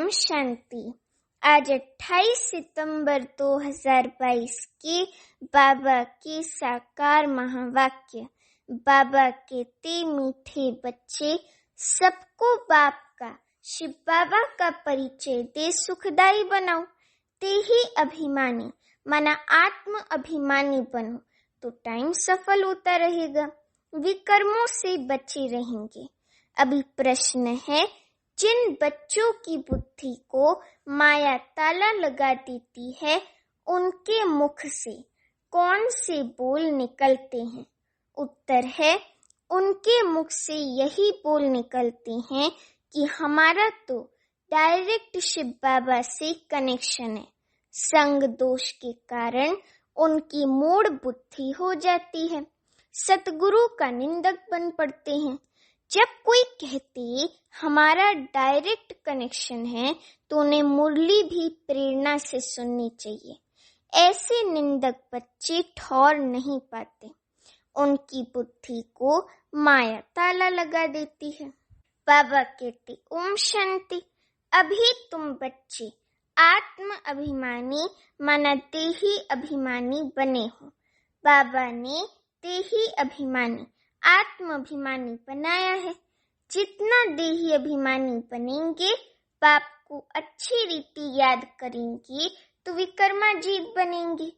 ओम शांति। आज 28 सितंबर 2022 के बाबा के साकार महावाक्य। बाबा कहते मीठे बच्चे, सबको बाप का शिव बाबा का परिचय दे सुखदाई बनाओ। ते ही अभिमानी माना आत्म अभिमानी बनो तो टाइम सफल होता रहेगा, विकर्मों से बचे रहेंगे। अभी प्रश्न है, जिन बच्चों की बुद्धि को माया ताला लगा देती है, उनके मुख से कौन से बोल निकलते हैं? उत्तर है, उनके मुख से यही बोल निकलते हैं कि हमारा तो डायरेक्ट शिव बाबा से कनेक्शन है। संग दोष के कारण उनकी मूढ़ बुद्धि हो जाती है, सतगुरु का निंदक बन पड़ते हैं। जब कोई कहते हमारा डायरेक्ट कनेक्शन है तो उन्हें मुरली भी प्रेरणा से सुननी चाहिए। ऐसे निंदक बच्चे ठौर नहीं पाते, उनकी बुद्धि को माया ताला लगा देती है। बाबा कहते ओम शांति। अभी तुम बच्चे आत्म अभिमानी माना देही अभिमानी बने हो। बाबा ने देही अभिमानी आत्म अभिमानी बनाया है। जितना देही अभिमानी बनेंगे, बाप को अच्छी रीति याद करेंगे तो विकर्मा जीत बनेंगे।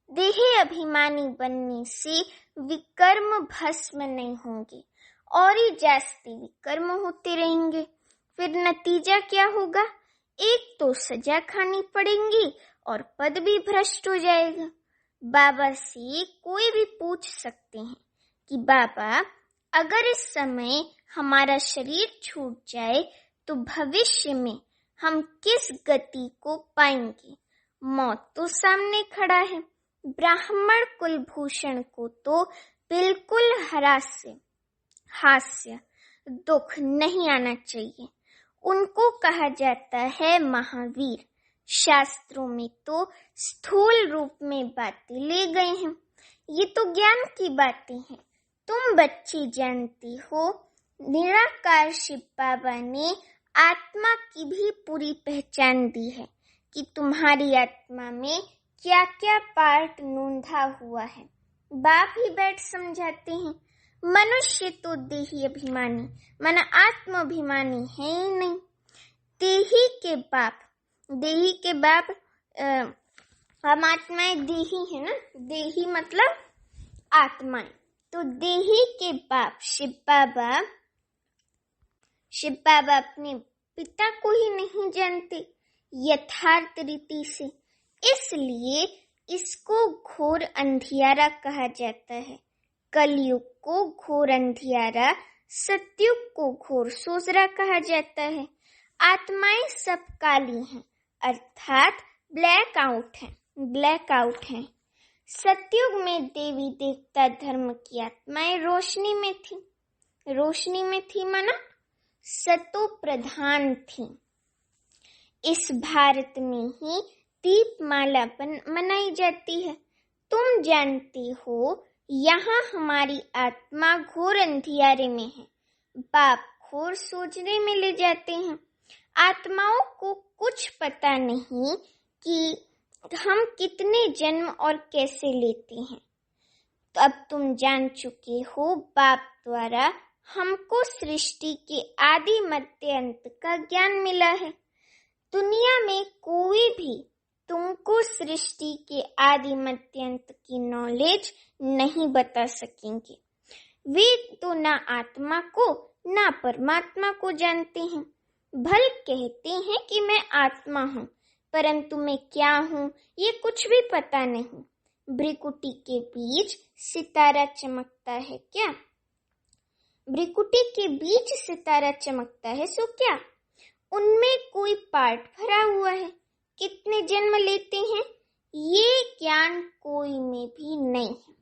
देही अभिमानी बनने से विकर्म भस्म नहीं होंगे और ही जास्ती विकर्म होते रहेंगे। फिर नतीजा क्या होगा? एक तो सजा खानी पड़ेगी और पद भी भ्रष्ट हो जाएगा। बाबा से कोई भी पूछ सकते हैं कि बाबा, अगर इस समय हमारा शरीर छूट जाए तो भविष्य में हम किस गति को पाएंगे? मौत तो सामने खड़ा है। ब्राह्मण कुलभूषण को तो बिल्कुल हास्य दुख नहीं आना चाहिए। उनको कहा जाता है महावीर। शास्त्रों में तो स्थूल रूप में बातें ले गए हैं। ये तो ज्ञान की बातें हैं। तुम बच्चे जानती हो, निराकार शिव बाबा ने आत्मा की भी पूरी पहचान दी है कि तुम्हारी आत्मा में क्या क्या पार्ट नूंधा हुआ है। बाप ही बैठ समझाते हैं। मनुष्य तो देही अभिमानी माना आत्म अभिमानी है ही नहीं। देही के बाप हम आत्माएं देही है ना, देही मतलब आत्माएं। तो देही के बाप शिव बाबा अपने पिता को ही नहीं जानते यथार्थ रीति से, इसलिए इसको घोर अंधियारा कहा जाता है। कलयुग को घोर अंधियारा, सतयुग को घोर सोजरा कहा जाता है। आत्माएं सब काली हैं, अर्थात ब्लैक आउट हैं। सतयुग में देवी देवता धर्म की आत्माएं रोशनी में थी माना सतो प्रधान थी। इस भारत में ही दीपमाला मनाई जाती है। तुम जानते हो, यहाँ हमारी आत्मा घोर अंधियारे में है। बाप घोर सोचने में ले जाते हैं। आत्माओं को कुछ पता नहीं कि हम कितने जन्म और कैसे लेते हैं। तो अब तुम जान चुके हो, बाप द्वारा हमको सृष्टि के आदि मध्य अंत का ज्ञान मिला है। दुनिया में कोई भी तुमको सृष्टि के आदि मध्य अंत की नॉलेज नहीं बता सकेंगे। वे तो ना आत्मा को ना परमात्मा को जानते हैं। भल कहते हैं कि मैं आत्मा हूँ, परंतु मैं क्या हूँ ये कुछ भी पता नहीं। भ्रिकुटी के बीच सितारा चमकता है क्या? भ्रिकुटी के बीच सितारा चमकता है सो क्या? उनमें कोई पार्ट भरा हुआ है। कितने जन्म लेते हैं ये ज्ञान कोई में भी नहीं है।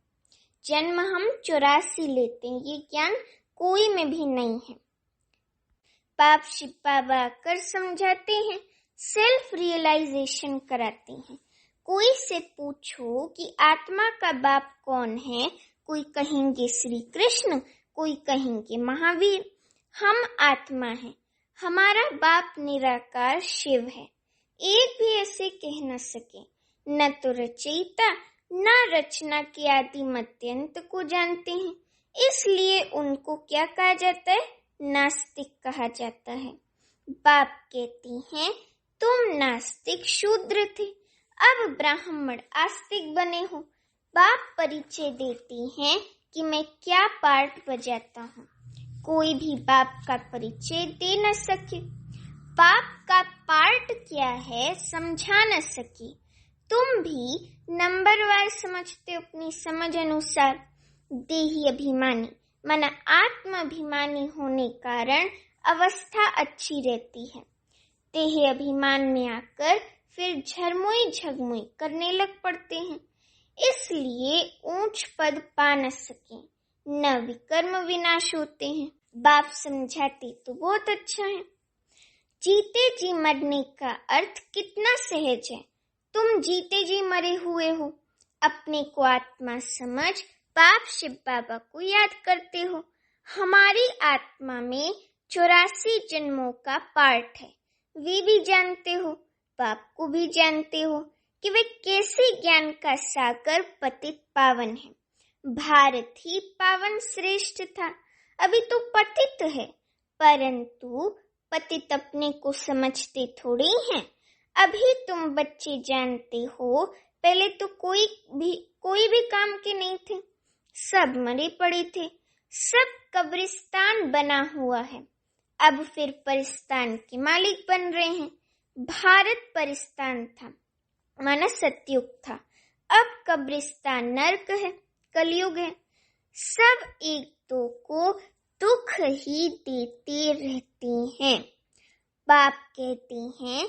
जन्म हम 84 लेते हैं, ये ज्ञान कोई में भी नहीं है। बाप शिव बाबा आकर समझाते हैं, सेल्फ रियलाइजेशन कराते हैं। कोई से पूछो कि आत्मा का बाप कौन है, कोई कहेंगे श्री कृष्ण, कोई कहेंगे महावीर। हम आत्मा हैं, हमारा बाप निराकार शिव है, एक भी ऐसे कह न सके। न तो रचयिता न रचना के आदि मत्यंत को जानते हैं, इसलिए उनको क्या कहा जाता है? नास्तिक कहा जाता है। बाप कहती हैं तुम नास्तिक शूद्र थे, अब ब्राह्मण आस्तिक बने हो। बाप परिचय देती हैं कि मैं क्या पार्ट बजाता हूँ, कोई भी बाप का परिचय दे न सके। बाप का पार्ट क्या है समझा न सके। तुम भी नंबरवार समझते हो अपनी समझ अनुसार। देही अभिमानी माना आत्माभिमानी होने कारण अवस्था अच्छी रहती है। देह अभिमान में आकर फिर झरमुई झगमुई करने लग पड़ते हैं, इसलिए ऊंच पद पा न सके, न विकर्म विनाश होते हैं। बाप समझाते तो बहुत अच्छा है। जीते जी मरने का अर्थ कितना सहज है। तुम जीते जी मरे हुए हो, अपने को आत्मा समझ बाप शिव बाबा को याद करते हो। हमारी आत्मा में 84 जन्मों का पार्ट है, वे भी जानते हो, बाप को भी जानते हो कि वे कैसे ज्ञान का सागर पतित पावन है। भारत ही पावन श्रेष्ठ था, अभी तो पतित है, परंतु पतित अपने को समझते थोड़ी हैं। अभी तुम बच्चे जानते हो, पहले तो कोई भी काम के नहीं थे, सब मरे पड़े थे, सब कब्रिस्तान बना हुआ है। अब फिर परिस्तान के मालिक बन रहे हैं। भारत परिस्तान था, माना सतयुग था, अब कब्रिस्तान नरक है, कलयुग है। सब एक दो को दुख ही देते रहते हैं। बाप कहते हैं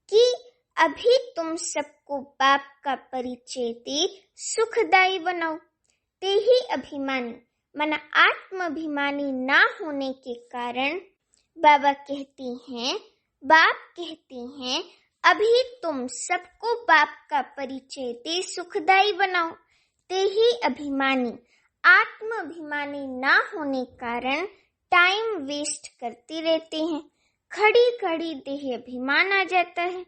कि अभी तुम सबको बाप का परिचय दे सुखदायी बनाओ। देही अभिमानी माना आत्माभिमानी ना होने के कारण बाप कहते हैं अभी तुम सबको बाप का परिचय दे सुखदायी बनाओ। देही अभिमानी आत्माभिमानी ना होने कारण टाइम वेस्ट करते रहते हैं, खड़ी खड़ी देह अभिमान आ जाता है।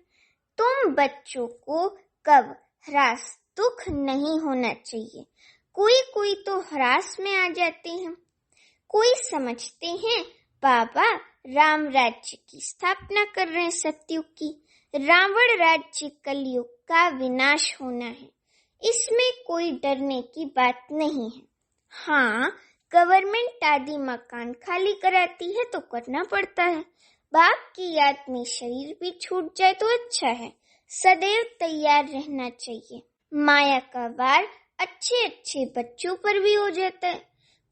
तुम बच्चों को कब ह्रास दुख नहीं होना चाहिए। कोई तो ह्रास में आ जाते हैं। कोई समझते हैं बाबा राम राज्य की स्थापना कर रहे हैं, सतयुग की। रावण राज्य कलयुग का विनाश होना है, इसमें कोई डरने की बात नहीं है। हाँ, गवर्नमेंट आदि मकान खाली कराती है तो करना पड़ता है। बाप की याद में शरीर भी छूट जाए तो अच्छा है, सदैव तैयार रहना चाहिए। माया का वार अच्छे अच्छे बच्चों पर भी हो जाता है।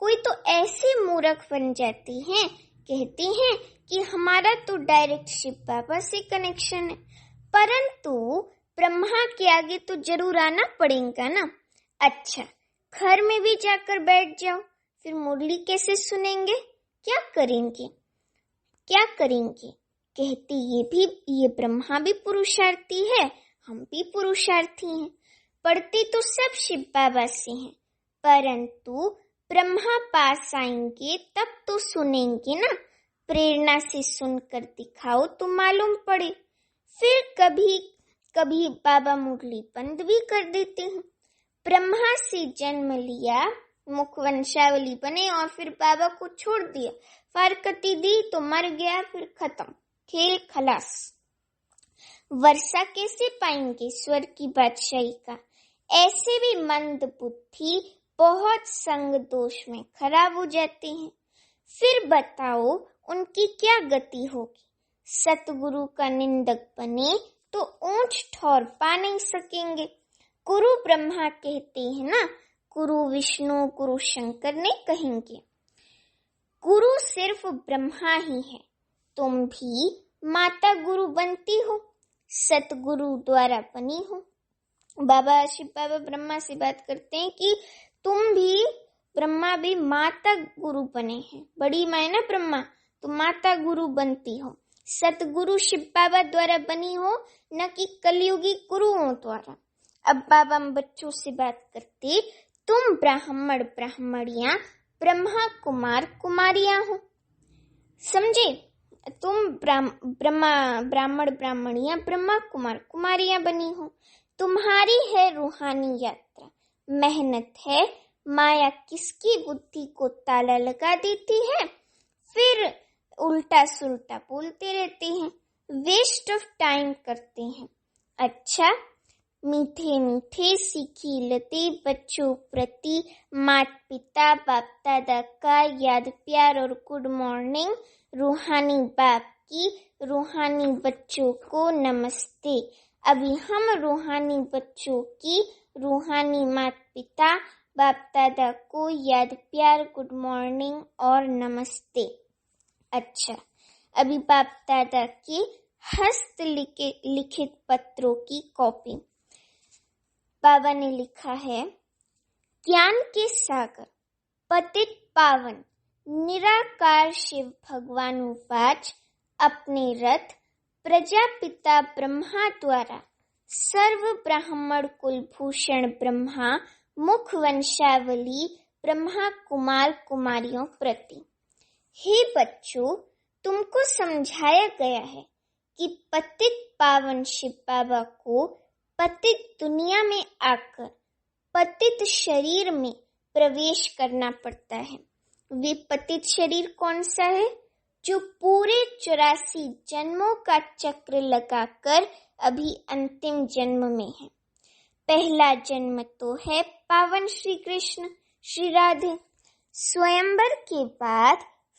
कोई तो ऐसे मूर्ख बन जाते हैं, कहते हैं कि हमारा तो डायरेक्ट शिव बाबा से कनेक्शन है, परंतु ब्रह्मा के आगे तो जरूर आना पड़ेगा ना। अच्छा, घर में भी जाकर बैठ जाओ, फिर मुरली कैसे सुनेंगे? क्या करेंगे? कहते ये ब्रह्मा भी पुरुषार्थी है, हम भी पुरुषार्थी हैं। पढ़ते तो सब शिव बाबा से हैं, परंतु ब्रह्मा पास आएंगे तब तो सुनेंगे ना। प्रेरणा से सुनकर दिखाओ तो मालूम पड़े। फिर कभी बाबा मुरली बंद भी कर देते हैं। ब्रह्मा से जन्म लिया, मुख वंशावली बने और फिर बाबा को छोड़ दिया, फारकती दी तो मर गया, फिर खत्म, खेल खलास। वर्षा कैसे पाएंगे स्वर्ग की बादशाही का? ऐसे भी मंद बुद्धि बहुत संग दोष में खराब हो जाते हैं। फिर बताओ उनकी क्या गति होगी? सतगुरु का निंदक बने तो ऊंच ठौर पा नहीं सकेंगे। गुरु ब्रह्मा कहते हैं ना, गुरु विष्णु गुरु शंकर ने कहेंगे। गुरु सिर्फ ब्रह्मा ही है। तुम भी माता गुरु बनती हो, सतगुरु द्वारा बनी हो। बाबा शिव बाबा ब्रह्मा से बात करते हैं कि तुम भी, ब्रह्मा भी माता गुरु बने हैं, बड़ी माँ है ना ब्रह्मा, तो माता गुरु बनती हो। सतगुरु शिव बाबा द्वारा बनी हो, न कि कलयुगी गुरुओं द्वारा। अब बाबा बच्चों से बात करते, तुम ब्राह्मण ब्राह्मणियां, ब्रह्मा कुमार कुमारियां हो। समझे? तुम ब्राह्मण ब्राह्मणियां, ब्रह्मा कुमार कुमारियां बनी हो। तुम्हारी है रूहानी यात्रा, मेहनत है, माया किसकी बुद्धि को ताला लगा देती है, फिर उल्टा सुल्टा बोलते रहते हैं, वेस्ट ऑफ टाइम करते हैं। अच्छा, मीठे मीठे सीखी लते बच्चों प्रति माता पिता बाप दादा का याद प्यार और गुड मॉर्निंग। रूहानी बाप की रूहानी बच्चों को नमस्ते। अभी हम रूहानी बच्चों की रूहानी माता पिता बाप दादा को याद प्यार गुड मॉर्निंग और नमस्ते। अच्छा, अभी बाप दादा के हस्त लिखित पत्रों की कॉपी। बाबा ने लिखा है, ज्ञान के सागर पतित पावन निराकार शिव भगवान वाच अपने रथ प्रजापिता ब्रह्मा द्वारा सर्व ब्राह्मण कुलभूषण ब्रह्मा मुख वंशावली ब्रह्मा कुमार कुमारियों प्रति। हे बच्चों, तुमको समझाया गया है कि पतित पावन शिव बाबा को पतित दुनिया में आकर पतित शरीर में प्रवेश करना पड़ता है। वे पतित शरीर कौन सा है? जो पूरे 84 जन्मों का चक्र लगाकर अभी अंतिम जन्म में है। पहला जन्म तो है पावन श्री कृष्ण श्री राधे। स्वयंवर के बाद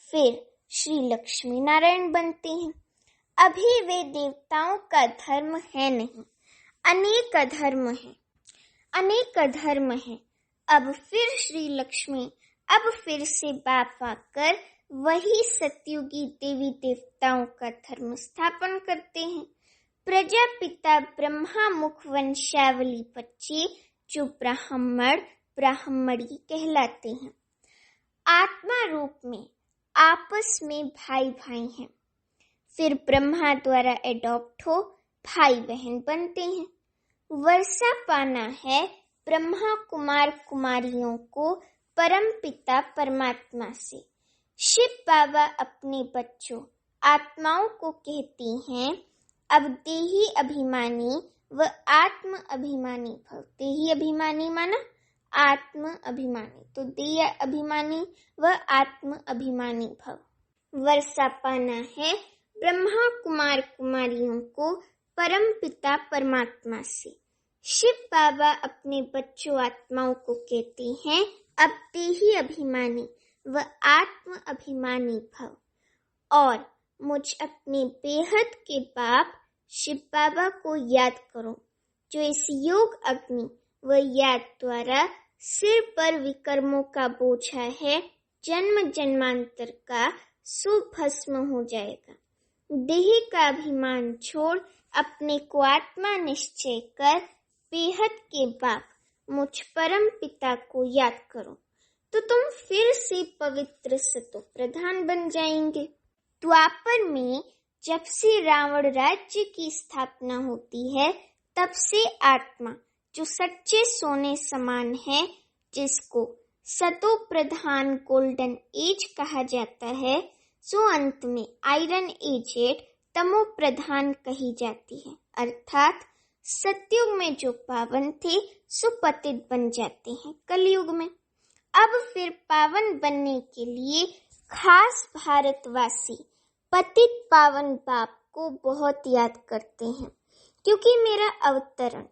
फिर श्री लक्ष्मी नारायण बनते हैं। अभी वे देवताओं का धर्म है नहीं, अनेक धर्म है। अब फिर श्री लक्ष्मी अब फिर से बाप आकर वही सतयुगी देवी देवताओं का धर्म स्थापन करते हैं। प्रजापिता ब्रह्मा मुख वंशावली बच्चे जो ब्राह्मणी कहलाते हैं, आत्मा रूप में आपस में भाई भाई हैं। फिर ब्रह्मा द्वारा एडॉप्ट हो भाई बहन बनते हैं। वर्षा पाना है ब्रह्मा कुमार कुमारियों को परम पिता परमात्मा से। शिव बाबा अपने बच्चों आत्माओं को कहती हैं, अब देही अभिमानी व आत्म अभिमानी भव। देही अभिमानी माना आत्म अभिमानी, तो देह अभिमानी व आत्म अभिमानी भव। वर्षा पाना है ब्रह्मा कुमार कुमारियों को परम पिता परमात्मा से। शिव बाबा अपने बच्चों आत्माओं को कहते हैं, अब देही अभिमानी व आत्म अभिमानी भव और मुझ अपने बेहद के बाप शिव बाबा को याद करो, जो इस योग अग्नि व याद द्वारा सिर पर विकर्मों का बोझा है जन्म जन्मांतर का सुभस्म हो जाएगा। देह का अभिमान छोड़ अपने को आत्मा निश्चय कर बेहद के बाप मुझ परम पिता को याद करो, तो तुम फिर से पवित्र सतो प्रधान बन जाएंगे। द्वापर में जब से रावण राज्य की स्थापना होती है, तब से आत्मा जो सच्चे सोने समान है, जिसको सतो प्रधान गोल्डन एज कहा जाता है, सो अंत में आयरन एजेड तमो प्रधान कही जाती है। अर्थात सतयुग में जो पावन थे सो पतित बन जाते हैं कलयुग में। अब फिर पावन बनने के लिए खास भारतवासी पतित पावन बाप को बहुत याद करते हैं, क्योंकि मेरा अवतरण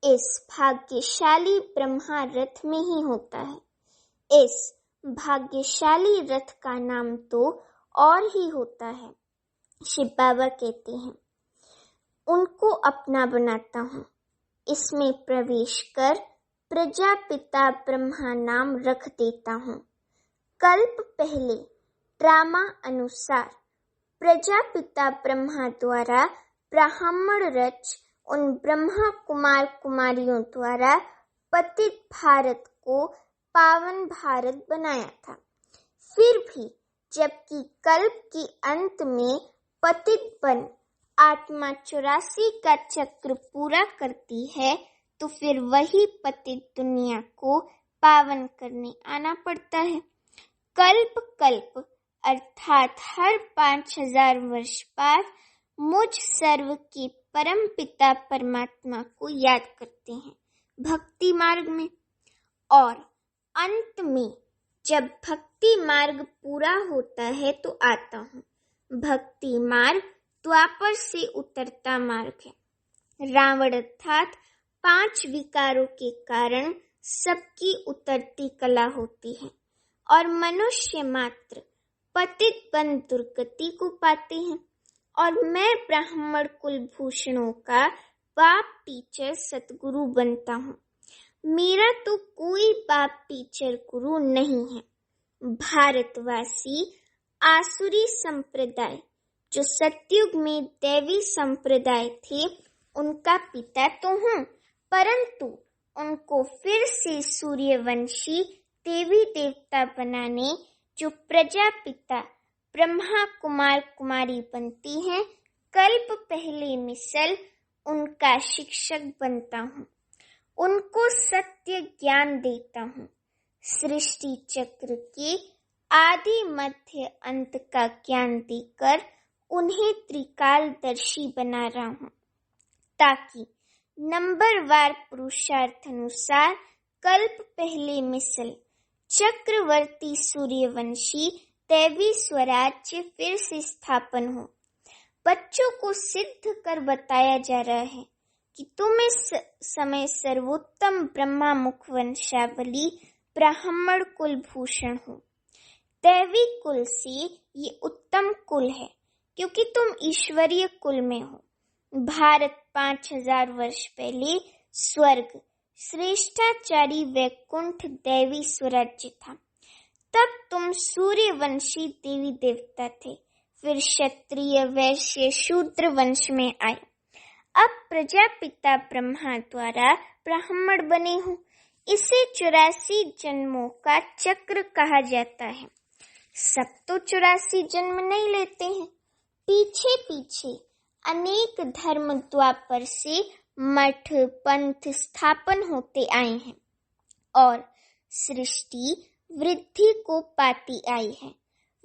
इस भाग्यशाली ब्रह्मा रथ में ही होता है। इस भाग्यशाली रथ का नाम तो और ही होता है। शिव बाबा कहते हैं, उनको अपना बनाता हूँ, इसमें प्रवेश कर प्रजापिता ब्रह्मा नाम रख देता हूँ। कल्प पहले ड्रामा अनुसार प्रजापिता ब्रह्मा द्वारा ब्राह्मण रच उन ब्रह्मा कुमार कुमारियों द्वारा पतित भारत को पावन भारत बनाया था। फिर भी जबकि कल्प के अंत में पतित बन आत्मा 84 का चक्र पूरा करती है, तो फिर वही पतित दुनिया को पावन करने आना पड़ता है। कल्प कल्प अर्थात हर 5000 वर्ष बाद मुझ सर्व के परम पिता परमात्मा को याद करते हैं भक्ति मार्ग में। और अंत में जब भक्ति मार्ग पूरा होता है तो आता हूँ। भक्ति मार्ग द्वापर से उतरता मार्ग है। रावण अर्थात 5 विकारों के कारण सबकी उतरती कला होती है और मनुष्य मात्र पतित बन दुर्गति को पाते हैं। और मैं ब्राह्मण कुलभूषणों का बाप टीचर सतगुरु बनता हूँ। मेरा तो कोई बाप टीचर गुरु नहीं है। भारतवासी आसुरी संप्रदाय जो सतयुग में दैवी संप्रदाय थे उनका पिता तो हूँ, परंतु उनको फिर से सूर्यवंशी देवी देवता बनाने जो प्रजापिता ब्रह्मा कुमार कुमारी बनती हैं, कल्प पहले मिसल उनका शिक्षक बनता हूँ। उनको सत्य ज्ञान देता हूँ। सृष्टि चक्र के आदि मध्य अंत का ज्ञान देकर उन्हें त्रिकालदर्शी बना रहा हूँ, ताकि नंबरवार पुरुषार्थ अनुसार कल्प पहले मिसल चक्रवर्ती सूर्यवंशी दैवी स्वराज्य फिर से स्थापन हो। बच्चों को सिद्ध कर बताया जा रहा है कि तुम इस समय सर्वोत्तम ब्रह्मा मुख वंशावली ब्राह्मण कुलभूषण हो। दैवी कुल से ये उत्तम कुल है क्योंकि तुम ईश्वरीय कुल में हो। भारत 5000 वर्ष पहले स्वर्ग श्रेष्ठाचारी वैकुंठ दैवी स्वराज्य था। तब तुम सूर्यवंशी देवी देवता थे, फिर क्षत्रिय वैश्य शूद्र वंश में आए। अब प्रजापिता ब्रह्मा द्वारा ब्राह्मण बने हो। इसे 84 जन्मों का चक्र कहा जाता है। सब तो 84 जन्म नहीं लेते हैं। पीछे पीछे अनेक धर्म द्वापर से मठ पंथ स्थापन होते आए हैं और सृष्टि वृद्धि को पाती आई है।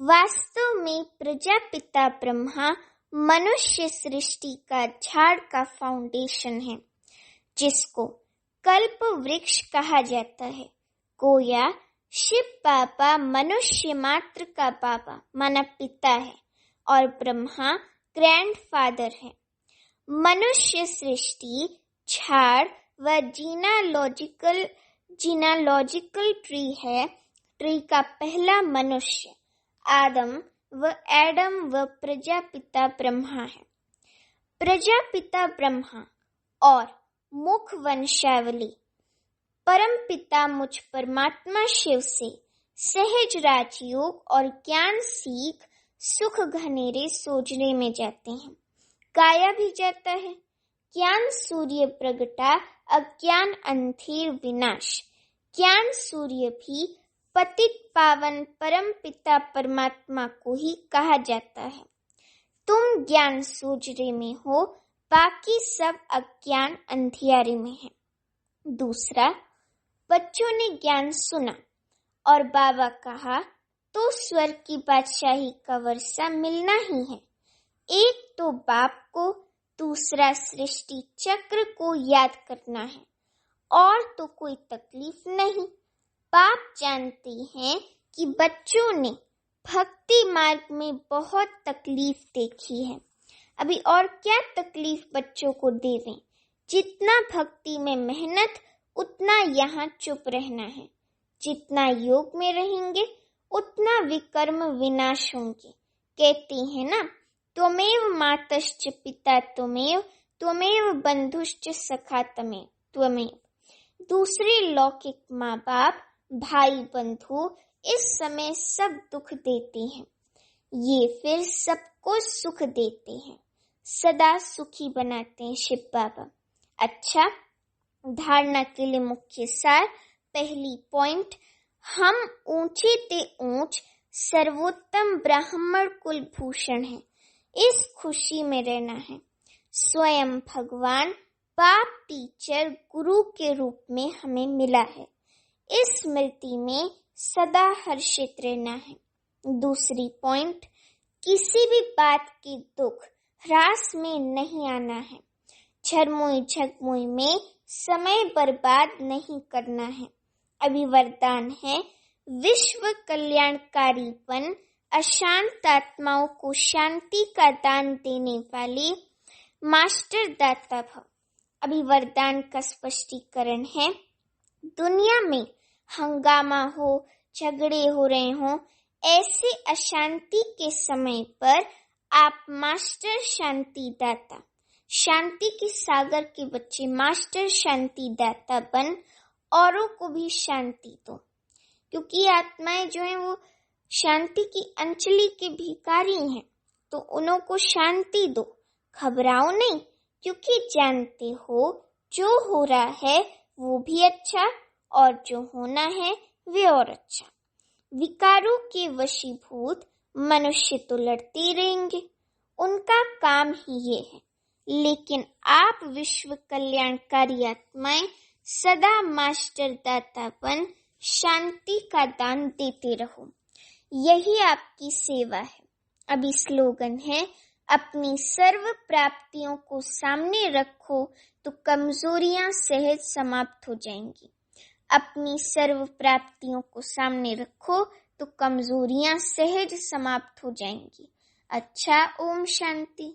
वास्तव में प्रजापिता ब्रह्मा मनुष्य सृष्टि का झाड़ का फाउंडेशन है, जिसको कल्प वृक्ष कहा जाता है। गोया शिव बाबा मनुष्य मात्र का बाबा माना पिता है और ब्रह्मा ग्रैंडफादर है। मनुष्य सृष्टि झाड़ व जीनालॉजिकल ट्री है। ट्री का पहला मनुष्य आदम व एडम व प्रजापिता ब्रह्मा है। प्रजापिता ब्रह्मा और मुख वंशावली परम पिता मुझ परमात्मा शिव से सहज राजयोग और ज्ञान सीख सुख घनेरे सोजने में जाते हैं। गाया भी जाता है, ज्ञान सूर्य प्रगटा अज्ञान अंधेर विनाश। ज्ञान सूर्य भी पतित पावन परम पिता परमात्मा को ही कहा जाता है। तुम ज्ञान सूजरे में हो, बाकी सब अज्ञान अंधियारे में है। दूसरा, बच्चों ने ज्ञान सुना और बाबा कहा तो स्वर्ग की बादशाही का वर्षा मिलना ही है। एक तो बाप को, दूसरा सृष्टि चक्र को याद करना है और तो कोई तकलीफ नहीं। बाप जानते हैं कि बच्चों ने भक्ति मार्ग में बहुत तकलीफ देखी है। अभी और क्या तकलीफ बच्चों को देवें। जितना भक्ति में मेहनत उतना यहाँ चुप रहना है। जितना योग में रहेंगे उतना विकर्म विनाश होंगे। कहती है ना, त्वमेव मातश्च पिता त्वमेव, त्वमेव बंधुश्च सखा त्वमेव। दूसरे लौकिक माँ बाप भाई बंधु इस समय सब दुख देते हैं, ये फिर सबको सुख देते हैं, सदा सुखी बनाते हैं शिव बाबा। अच्छा, धारणा के लिए मुख्य सार। पहली पॉइंट, हम ऊंचे ते ऊंच सर्वोत्तम ब्राह्मण कुलभूषण हैं। इस खुशी में रहना है। स्वयं भगवान बाप टीचर गुरु के रूप में हमें मिला है। इस स्मृति में सदा हर्षित रहना है। दूसरी पॉइंट, किसी भी बात के दुख ह्रास में नहीं आना है। झरमुई झकमुई में समय बर्बाद नहीं करना है। अभी वरदान है, विश्व कल्याणकारीपन, अशांत आत्माओं को शांति का दान देने वाली मास्टर दाता भव। अभी वरदान का स्पष्टीकरण है, दुनिया में हंगामा हो, झगड़े हो रहे हो, ऐसे अशांति के समय पर आप मास्टर शांति दाता, शांति के सागर के बच्चे मास्टर शांति दाता बन औरों को भी शांति दो, क्योंकि आत्माएं जो हैं वो शांति की अंजलि के भिखारी हैं, तो उन्हों को शांति दो। घबराओ नहीं, क्योंकि जानते हो जो हो रहा है वो भी अच्छा और जो होना है वे और अच्छा। विकारों के वशीभूत मनुष्य तो लड़ते रहेंगे, उनका काम ही ये है, लेकिन आप विश्व कल्याणकारी आत्माएं सदा मास्टर दातापन, शांति का दान देते रहो, यही आपकी सेवा है। अभी स्लोगन है, अपनी सर्व प्राप्तियों को सामने रखो तो कमजोरियां सहज समाप्त हो जाएंगी। अपनी सर्व प्राप्तियों को सामने रखो तो कमजोरियां सहज समाप्त हो जाएंगी। अच्छा, ओम शांति।